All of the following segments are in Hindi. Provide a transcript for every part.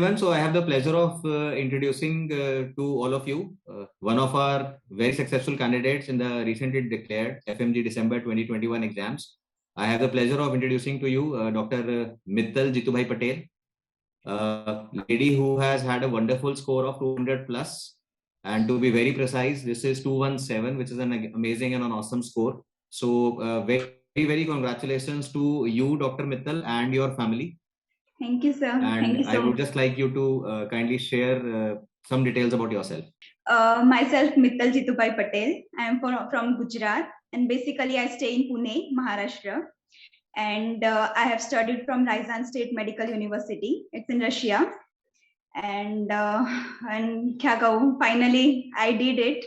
everyone. So I have the pleasure of introducing to all of you one of our very successful candidates in the recently declared FMG December 2021 exams. I have the pleasure of introducing to you Dr. Mittal Jitubhai Patel, lady who has had a wonderful score of 200 plus. And to be very precise, this is 217, which is an amazing and an awesome score. So very congratulations to you, Dr. Mittal, and your family. Thank you, sir. And Thank you so I would much. just like you to kindly share some details about yourself. Myself, Mittal Jitubai Patel. I am from Gujarat, and basically I stay in Pune, Maharashtra. And I have studied from Ryazan State Medical University. It's in Russia. And क्या कहूँ, finally I did it.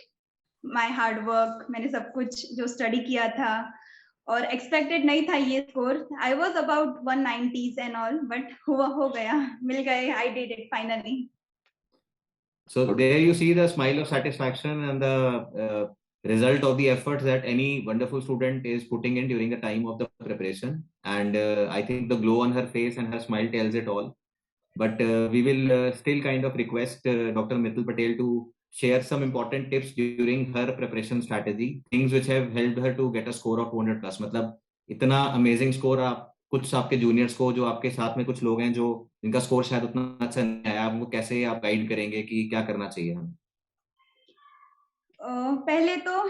My hard work, मैंने सब कुछ जो study किया था और expected नहीं था ये score. I was about 190s and all, but हो गया, मिल गए. I did it finally. So there you see the smile of satisfaction and the result of the efforts that any wonderful student is putting in during the time of the preparation. And I think the glow on her face and her smile tells it all. But we will still kind of request Dr. Mittal Patel to share some important tips during her preparation strategy, things which have helped her to get a score of 200 plus. मतलब इतना amazing score आप कुछ आपके जूनियर्स को, जो आपके साथ में कुछ लोग हैं जो जिनका स्कोर शायद उतना अच्छा नहीं आया, आपको कैसे आप गाइड करेंगे कि क्या करना चाहिए हमें? पहले तो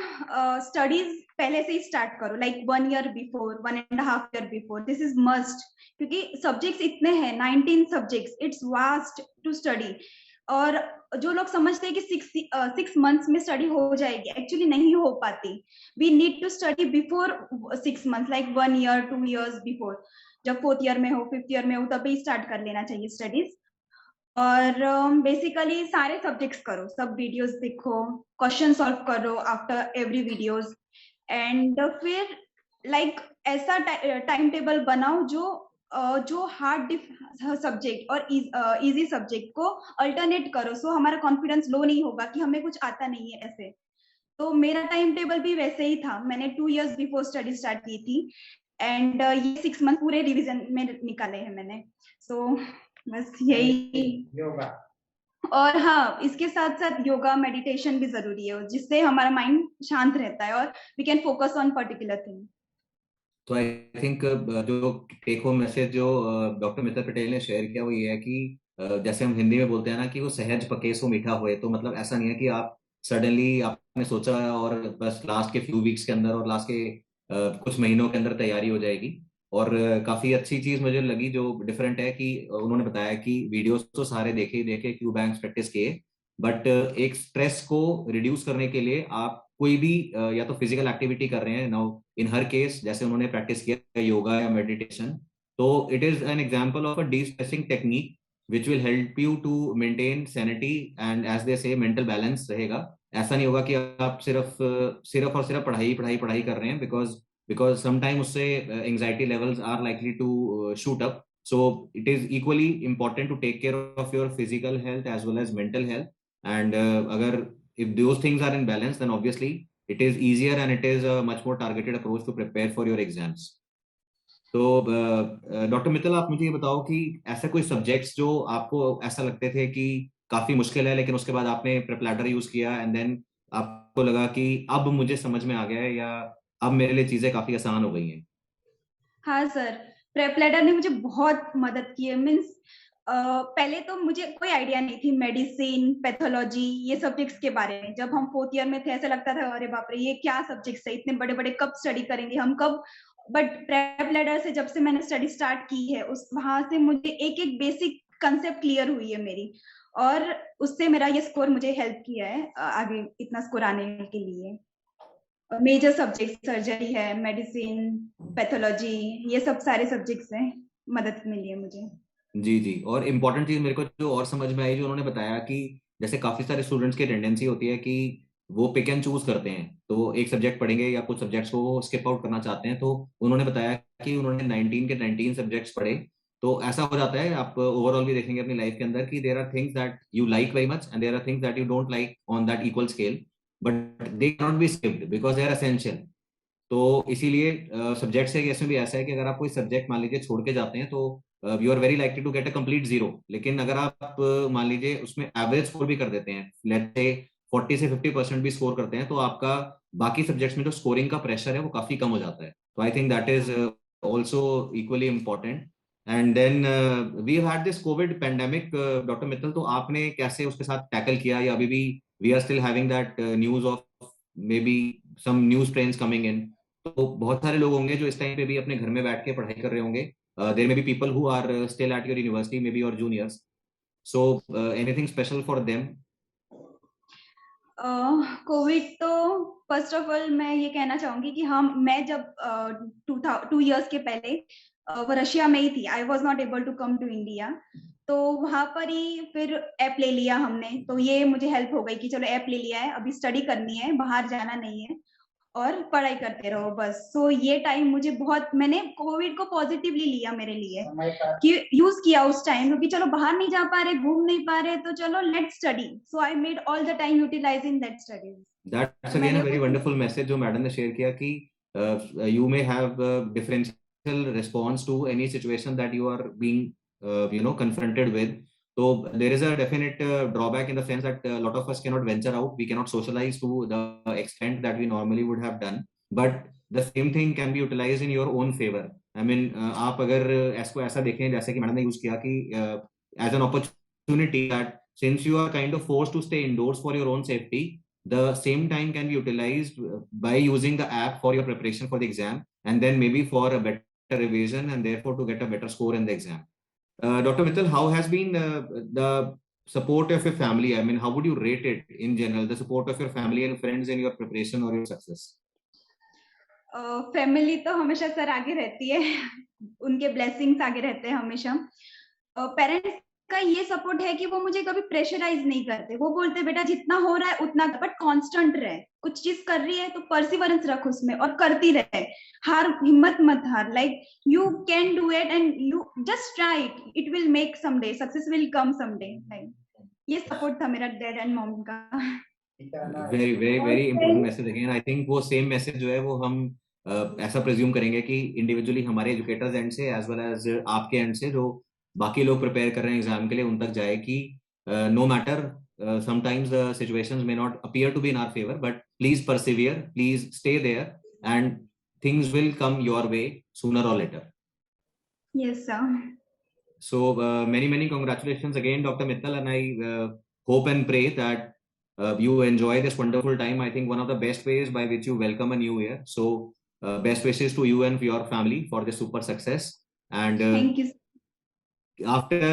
स्टडीज पहले से ही स्टार्ट करो, like 1 year before, 1.5 year before. This is must, क्योंकि सब्जेक्ट्स इतने हैं, 19 subjects. It's vast to study. और जो लोग समझते हैं कि 6 months में स्टडी हो जाएगी, एक्चुअली नहीं हो पाती. We need to study before 6 months, like 1 year 2 years before. जब 4th year में हो, 5th year में हो, तभी स्टार्ट कर लेना चाहिए स्टडीज. और बेसिकली सारे सब्जेक्ट्स करो, सब वीडियोस देखो, क्वेश्चन सॉल्व करो आफ्टर एवरी वीडियोस. एंड फिर लाइक ऐसा टाइम टेबल बनाओ जो हार्ड सब्जेक्ट और इजी सब्जेक्ट को अल्टरनेट करो, सो हमारा कॉन्फिडेंस लो नहीं होगा कि हमें कुछ आता नहीं है ऐसे. तो मेरा टाइम टेबल भी वैसे ही था. मैंने 2 years बिफोर स्टडी स्टार्ट की थी. एंड ये 6 months पूरे रिवीजन में निकाले हैं मैंने. सो बस यही योगा. और हाँ, इसके साथ साथ योगा मेडिटेशन भी जरूरी है, जिससे हमारा माइंड शांत रहता है और we can focus on particular thing. तो आई थिंक जो टेक होम मैसेज जो डॉक्टर मित्तल पटेल ने शेयर किया वो ये है कि जैसे हम हिंदी में बोलते हैं ना कि वो सहज पके सो मीठा होए. तो मतलब ऐसा नहीं है कि आप सडनली आपने सोचा और बस लास्ट के फ्यू वीक्स के अंदर और लास्ट के कुछ महीनों के अंदर तैयारी हो जाएगी. और काफी अच्छी चीज मुझे लगी जो डिफरेंट है कि उन्होंने बताया कि वीडियोस तो सारे देखे क्यू बैंक्स प्रैक्टिस किए, बट एक स्ट्रेस को रिड्यूस करने के लिए आप कोई भी या तो फिजिकल एक्टिविटी कर रहे हैं. नाउ इन हर केस जैसे उन्होंने प्रैक्टिस किया योगा या मेडिटेशन, तो it is an example of a destressing technique which will help you to maintain sanity and as they say mental balance रहेगा. ऐसा नहीं होगा कि आप सिर्फ और सिर्फ पढ़ाई कर रहे हैं, बिकॉज समटाइम उससे anxiety levels are likely to shoot up. So it is equally important to take care of your physical health as well as mental health. And agar if those things are in balance, then obviously it is easier and it is a much more targeted approach to prepare for your exams. तो डॉक्टर मित्तल, आप मुझे ये बताओ कि ऐसा कोई सब्जेक्ट्स जो आपको ऐसा लगते थे कि काफी मुश्किल है, लेकिन उसके बाद आपने प्रेप लैडर यूज किया एंड देन आपको लगा कि अब मुझे समझ में आ गया है या अब मेरे लिए चीजें काफी आसान हो गई हैं? हाँ सर, प्रेप लैडर ने मुझे बहुत मदद की है. मीन्स पहले तो मुझे कोई आइडिया नहीं थी मेडिसिन, पैथोलॉजी, ये सब्जेक्ट्स के बारे में. जब हम 4th year में थे, ऐसा लगता था अरे बाप रे, ये क्या सब्जेक्ट्स है, इतने बड़े बड़े, कब स्टडी करेंगे हम, कब. बट प्रेप लैडर से जब से मैंने स्टडी स्टार्ट की है, उस वहां से मुझे एक एक बेसिक कंसेप्ट क्लियर हुई है मेरी, और उससे मेरा ये स्कोर मुझे हेल्प किया है आगे इतना स्कोर आने के लिए. मेजर सब्जेक्ट सर्जरी है, मेडिसिन, पैथोलॉजी, ये सब सारे सब्जेक्ट्स हैं, मदद मिली है मुझे. जी. और इम्पोर्टेंट चीज मेरे को जो और समझ में आई, जो उन्होंने बताया कि जैसे काफी सारे स्टूडेंट्स की टेंडेंसी होती है कि वो पिक एंड चूज करते हैं, तो एक सब्जेक्ट पढ़ेंगे या कुछ सब्जेक्ट्स को वो स्किप आउट करना चाहते हैं. तो उन्होंने बताया कि उन्होंने 19 के 19 सब्जेक्ट्स पढ़े. तो ऐसा हो जाता है, आप ओवरऑल भी देखेंगे अपनी लाइफ के अंदर कि there are things that you like very much and there are things that you don't like on that equal scale, but they can not be skipped because they are essential. तो इसीलिए सब्जेक्ट्स है, इसमें भी ऐसा है कि अगर आप कोई सब्जेक्ट मान लीजिए छोड़ के जाते हैं, तो you are very likely to get a complete zero. लेकिन अगर आप मान लीजिए उसमें एवरेज स्कोर भी कर देते हैं, लेट्स से 40 से 50% भी स्कोर करते हैं, तो आपका बाकी सब्जेक्ट्स में जो स्कोरिंग का प्रेशर है वो काफी कम हो जाता है। तो I think that is also equally important. And then we had this Covid pandemic, doctor Mittal, तो आपने कैसे उसके साथ टैकल किया, या अभी भी we are still having that news of maybe some news trends coming in? तो बहुत सारे लोग होंगे जो इस टाइम पे भी अपने घर में बैठ के पढ़ाई कर रहे होंगे. There may be people who are still at your university, maybe your juniors. So anything special for them? Covid तो फर्स्ट ऑफ ऑल मैं ये कहना चाहूंगी कि मैं जब 2 years के पहले वो रशिया में ही थी, I was not able to come to India, तो वहां पर ही फिर ऐप ले लिया हमने, तो ये मुझे हेल्प हो गई कि चलो ऐप ले लिया है, अभी स्टडी करनी है, बाहर जाना नहीं है और पढ़ाई करते रहो बस। सो ये टाइम मुझे बहुत, मैंने कोविड को पॉजिटिवली लिया मेरे लिए, कि यूज किया उस टाइम, क्योंकि चलो बाहर नहीं जा पा रहे, घूम नहीं पा रहे, तो चलो let study. So I made all the time utilising that studies. That's again a very wonderful message जो मैडम ने शेयर किया कि you may have differential response to any situation that you are being confronted with. So there is a definite drawback in the sense that a lot of us cannot venture out, we cannot socialize to the extent that we normally would have done, but the same thing can be utilized in your own favor. I mean आप अगर इसको ऐसा देखें जैसे कि मैडम ने यूज किया कि as an opportunity that since you are kind of forced to stay indoors for your own safety, the same time can be utilized by using the app for your preparation for the exam, and then maybe for a better revision and therefore to get a better score in the exam. Dr. Mittal, how has been the support of your family? I mean, how would you rate it in general, the support of your family and friends in your preparation or your success? Family तो हमेशा सर आगे रहती है, उनके ब्लेसिंग्स आगे रहते हैं हमेशा। पेरेंट्स का ये सपोर्ट है कि वो मुझे कभी प्रेशराइज नहीं करते, वो बोलते बेटा जितना हो रहा है उतना, बट कांस्टेंट रहे, कुछ चीज कर रही है तो परसिवरेंस रख उसमें और करती रहे, हार हिम्मत मत हार, like you can do it and you just try it, it will make someday, success will come someday. Like ये सपोर्ट था मेरा डैड एंड मॉम का। Very very very important message again. I think वो सेम मैसेज जो है वो हम ऐसा प्रिज्यूम करेंगे कि इंडिविजुअली हमारे एजुकेटर्स एंड से एज वेल एज आपके एंड से जो बाकी लोग प्रिपेयर कर रहे हैं एग्जाम के लिए उन तक जाए कि no matter sometimes the situations may not appear to be in our favor, but please persevere, please stay there, and things will come your way sooner or later. Yes sir. So many congratulations again, Dr. Mittal, and I hope and pray that you enjoy this wonderful time. I think one of the best ways by which you welcome a new year. So best wishes to you and your family for this super success. And thank you. After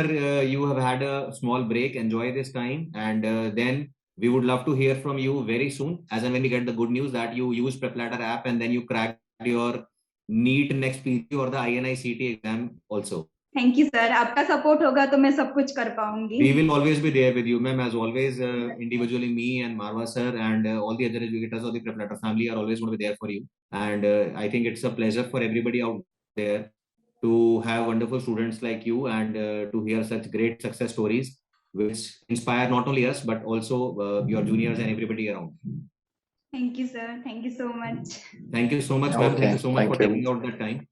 you have had a small break, enjoy this time, and then we would love to hear from you very soon, as and when we get the good news that you use PrepLadder app and then you cracked your NEET next PG or the INI-CET exam also. Thank you sir, आपका सपोर्ट होगा तो मैं सब कुछ कर पाऊंगी। We will always be there with you, ma'am, as always. Individually, me and Marwa sir and all the other educators of the PrepLadder family are always going to be there for you. And I think it's a pleasure for everybody out there to have wonderful students like you and to hear such great success stories, which inspire not only us but also your juniors and everybody around. Thank you, sir. Thank you so much. Thank you so much, ma'am. Thank you so much for taking out the time.